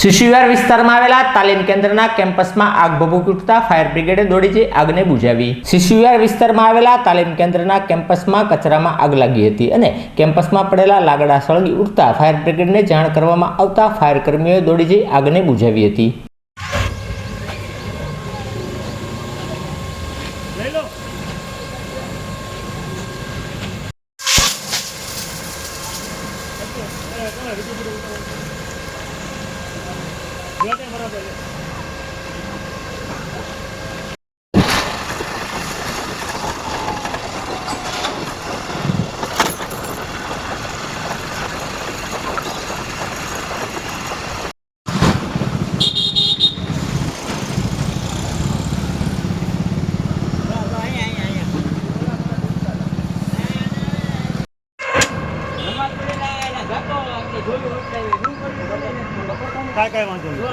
શિશુવિહાર વિસ્તારમાં આવેલા તાલીમ કેન્દ્રના કેમ્પસમાં આગ ભભૂકી ઉઠતા ફાયર બ્રિગેડે દોડી જઈ આગને બુઝાવી। શિશુવિહાર વિસ્તારમાં આવેલા તાલીમ કેન્દ્રના કેમ્પસમાં કચરામાં આગ લાગી હતી અને કેમ્પસમાં પડેલા લાકડા સળગી ઉઠતા ફાયર બ્રિગેડને જાણ કરવામાં આવતા ફાયર કર્મીઓએ દોડી જઈ આગને બુઝાવી હતી। काय वांधो नहीं।